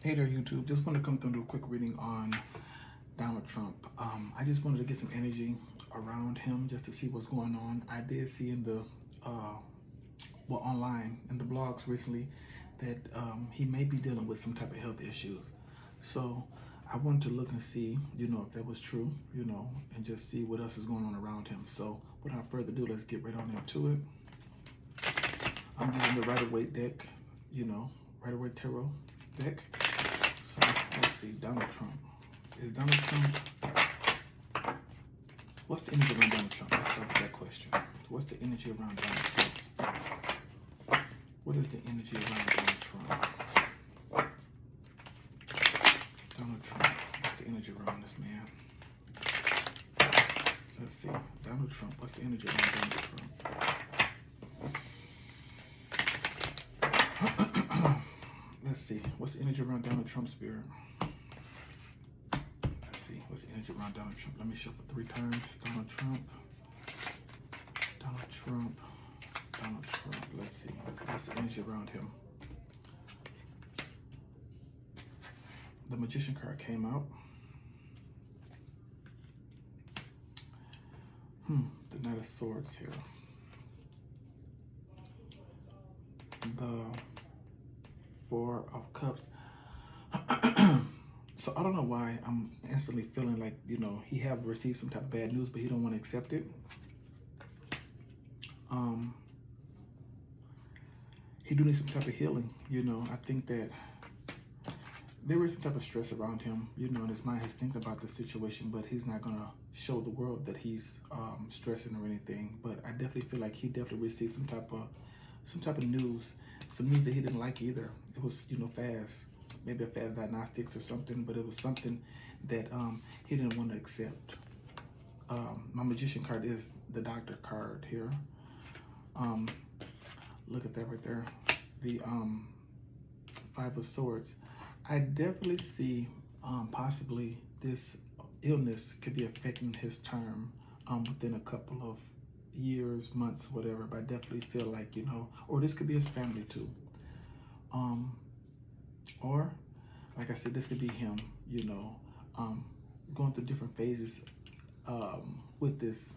Hey there, YouTube. Just want to come through and do a quick reading on Donald Trump. I just wanted to get some energy around him just to see what's going on. I did see in the, online in the blogs recently that he may be dealing with some type of health issues. So I wanted to look and see, if that was true, and just see what else is going on around him. So without further ado, let's get right on into it. I'm using the Rider-Waite deck, Rider-Waite Tarot deck. So let's see, Donald Trump. Is Donald Trump, what's the energy around Donald Trump? Let's start with that question. What's the energy around Donald Trump? What is the energy around Donald Trump? Donald Trump, what's the energy around this man? Let's see, Donald Trump, what's the energy around Donald Trump? Let's see, what's the energy around Donald Trump, Spirit? Let's see, what's the energy around Donald Trump? Let me shuffle 3 times. Donald Trump, Donald Trump, Donald Trump. Let's see, what's the energy around him? The Magician card came out. The Knight of Swords here. The 4 of Cups. So I don't know why I'm instantly feeling like, he have received some type of bad news, but he don't want to accept it. He do need some type of healing, I think that there is some type of stress around him, and his mind has thinking about the situation, but he's not gonna show the world that he's stressing or anything. But I definitely feel like he definitely received some type of news, some news that he didn't like either. It was, fast, maybe a fast diagnostics or something, but it was something that he didn't want to accept. My Magician card is the Doctor card here. Look at that right there. The 5 of Swords. I definitely see possibly this illness could be affecting his term within a couple of years, months, whatever. But I definitely feel like, or this could be his family too. Or, like I said, this could be him, going through different phases with this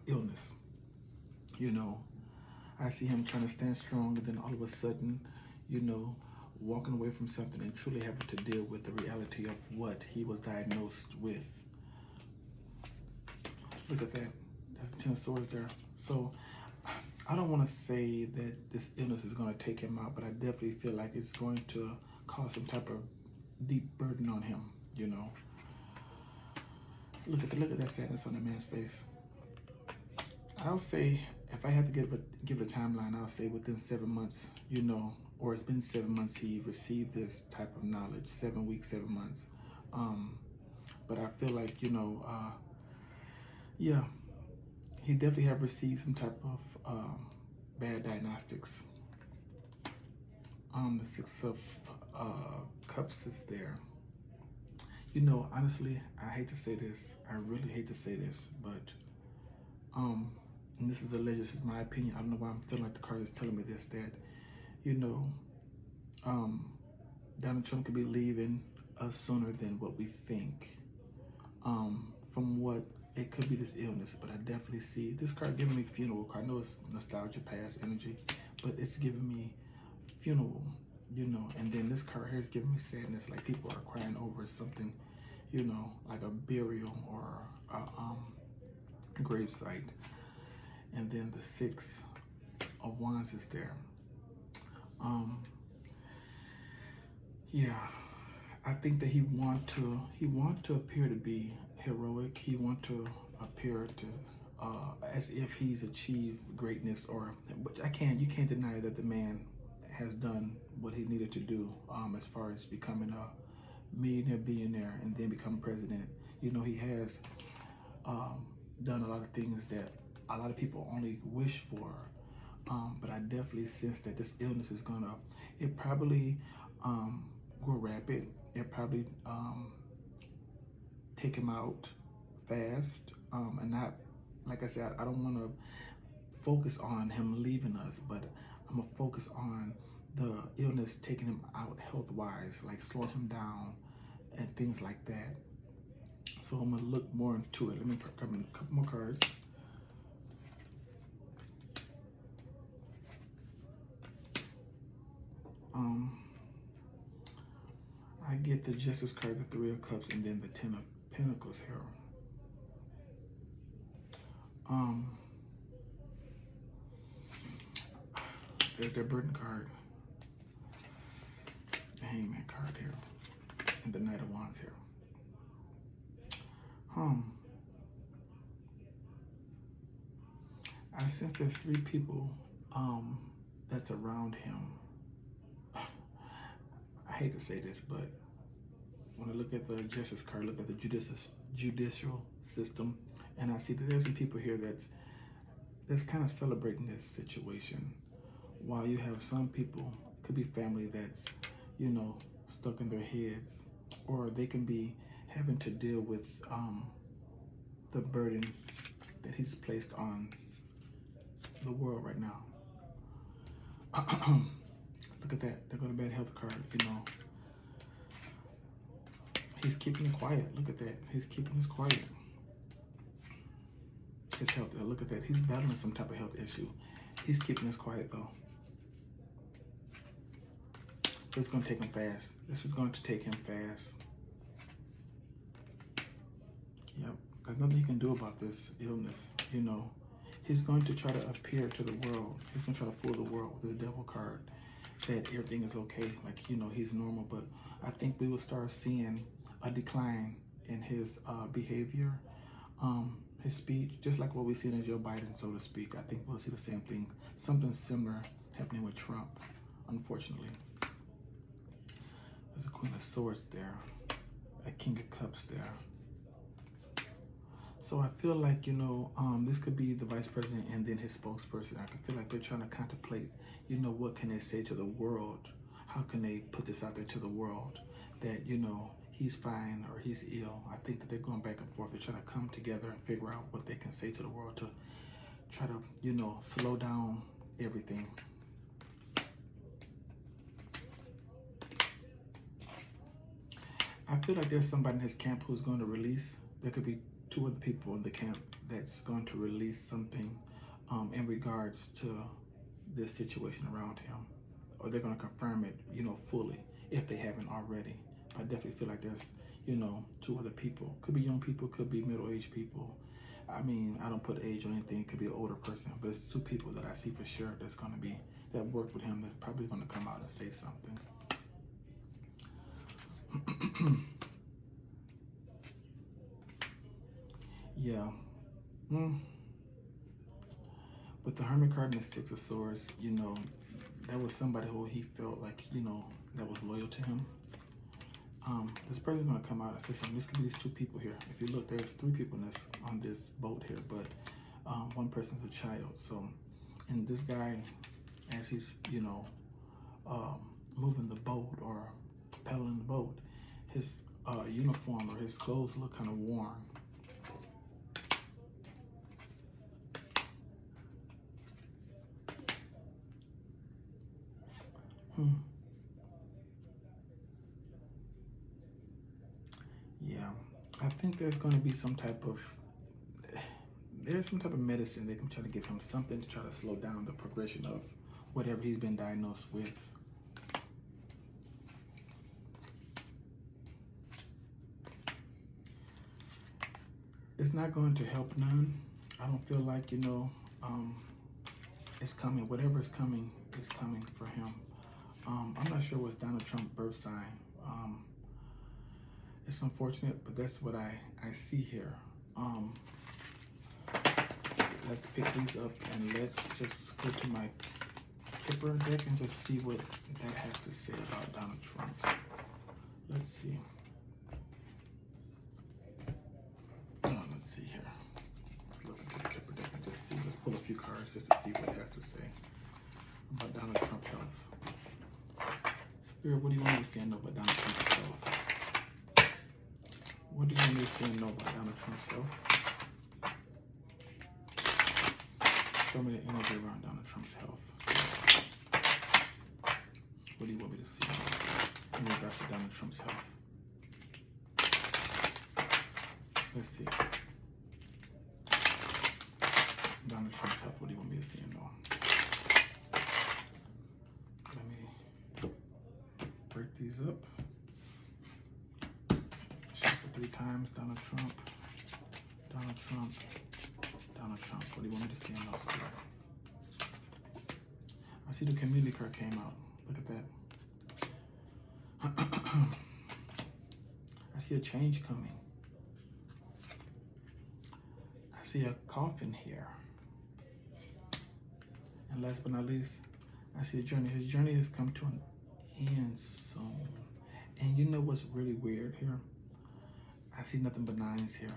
illness. I see him trying to stand strong, and then all of a sudden, walking away from something and truly having to deal with the reality of what he was diagnosed with. Look at that. That's the 10 of Swords there. So I don't want to say that this illness is going to take him out, but I definitely feel like it's going to cause some type of deep burden on him, Look at that sadness on that man's face. I'll say, if I had to give it a timeline, I'll say within 7 months, or it's been 7 months he received this type of knowledge. 7 weeks, 7 months. But I feel like, yeah, he definitely have received some type of bad diagnostics. The 6 of Cups is there. Honestly, I hate to say this. I really hate to say this, but and this is alleged, this is my opinion. I don't know why I'm feeling like the card is telling me this, that, Donald Trump could be leaving us sooner than what we think. From what it could be this illness, but I definitely see this card giving me funeral card. I know it's nostalgia, past energy, but it's giving me funeral, and then this card here is giving me sadness, like people are crying over something, like a burial or a gravesite. And then the 6 of Wands is there. Yeah, I think that he want to appear to be heroic. He want to appear to as if he's achieved greatness, or which you can't deny that the man has done what he needed to do as far as becoming a millionaire, billionaire, and then become president. He has done a lot of things that a lot of people only wish for, but I definitely sense that this illness is it probably grow rapid. It probably take him out fast, and not, like I said, I don't want to focus on him leaving us, but I'm gonna focus on the illness taking him out health-wise, like slowing him down and things like that. So I'm gonna look more into it. Let me come in a couple more cards. I get the Justice card, the Three of Cups, and then the Ten of Pentacles here. There's their burden card, the Hangman card here, and the Knight of Wands here. I sense there's three people that's around him. I hate to say this, but when I look at the Justice card, look at the judicial system, and I see that there's some people here that's kind of celebrating this situation, while you have some people, could be family, that's, you know, stuck in their heads, or they can be having to deal with the burden that he's placed on the world right now. Look at that. They got a bad health card, you know. He's keeping it quiet. Look at that. He's keeping this quiet. His health, look at that. He's battling some type of health issue. He's keeping this quiet though. It's going to take him fast. This is going to take him fast. Yep. There's nothing he can do about this illness, you know. He's going to try to appear to the world. He's going to try to fool the world with the Devil card, that everything is okay, like, you know, he's normal. But I think we will start seeing a decline in his behavior, his speech, just like what we see in Joe Biden, so to speak. I think we'll see the same thing, something similar happening with Trump, unfortunately. There's a Queen of Swords there, a King of Cups there. So I feel like, you know, this could be the vice president and then his spokesperson. I can feel like they're trying to contemplate, you know, what can they say to the world? How can they put this out there to the world that, you know, he's fine or he's ill? I think that they're going back and forth. They're trying to come together and figure out what they can say to the world to try to, you know, slow down everything. I feel like there's somebody in his camp who's going to release. There could be two other people in the camp that's going to release something in regards to this situation around him, or they're going to confirm it, you know, fully, if they haven't already. I definitely feel like there's, you know, two other people. Could be young people, could be middle-aged people. I mean, I don't put age on anything. It could be an older person, but it's two people that I see for sure that's going to be, that work with him, that's probably going to come out and say something. Yeah. With the Hermit card and the Six of Swords, you know, that was somebody who he felt like, you know, that was loyal to him. This person's going to come out and say something. This could be these two people here. If you look, there's three people on this boat here, but one person's a child. So, and this guy, as he's, you know, moving the boat or pedaling the boat, his uniform or his clothes look kind of worn. Yeah, I think there's going to be some type of medicine they can try to give him, something to try to slow down the progression of whatever he's been diagnosed with. It's not going to help none. I don't feel like, you know, it's coming. Whatever is coming for him. I'm not sure what's Donald Trump's birth sign. It's unfortunate, but that's what I see here. Let's pick these up and let's just go to my Kipper deck and just see what that has to say about Donald Trump. Let's see. Let's see here. Let's look into the Kipper deck and just see. Let's pull a few cards just to see what it has to say about Donald Trump's health. Spirit, what do you want me to say and know about Donald Trump's health? What do you want me to say and know about Donald Trump's health? Show me the energy around Donald Trump's health. What do you want me to see in regards to Donald Trump's health? Let's see. Donald Trump's health. What do you want me to see in though? Let me break these up. Shuffle 3 times. Donald Trump. Donald Trump. Donald Trump. What do you want me to see in those? I see the community card came out. Look at that. I see a change coming. I see a coffin here. And last but not least, I see a journey. His journey has come to an end soon. And you know what's really weird here? I see nothing but 9s here.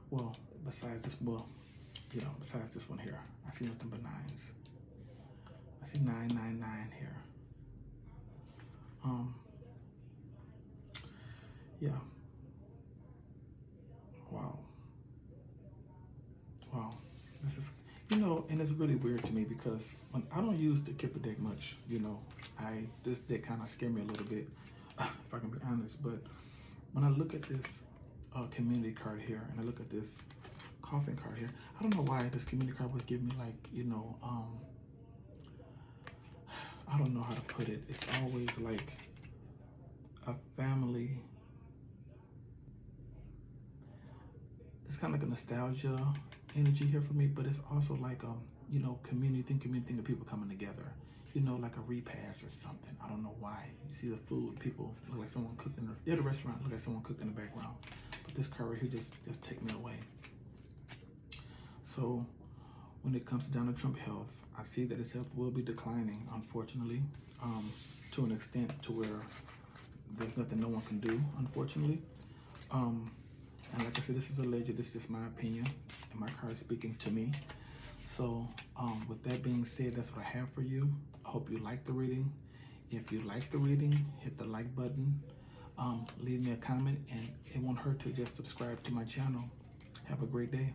Well, besides this, besides this one here, I see nothing but 9s. I see 999 here. Yeah. Wow. This is, and it's really weird to me because when I don't use the Kipper deck much, this deck kind of scared me a little bit, if I can be honest. But when I look at this community card here, and I look at this coffin card here, I don't know why this community card was giving me like, I don't know how to put it. It's always like a family. It's kind of like a nostalgia energy here for me, but it's also like community thing of people coming together. Like a repast or something. I don't know why. You see the food, people look like someone cooked at a restaurant, look like someone cooked in the background. But this card right here just take me away. So when it comes to Donald Trump health, I see that his health will be declining, unfortunately, to an extent to where there's nothing no one can do, unfortunately. And like I said, this is alleged. This is just my opinion, and my card is speaking to me. So with that being said, that's what I have for you. I hope you like the reading. If you like the reading, hit the like button. Leave me a comment, and it won't hurt to just subscribe to my channel. Have a great day.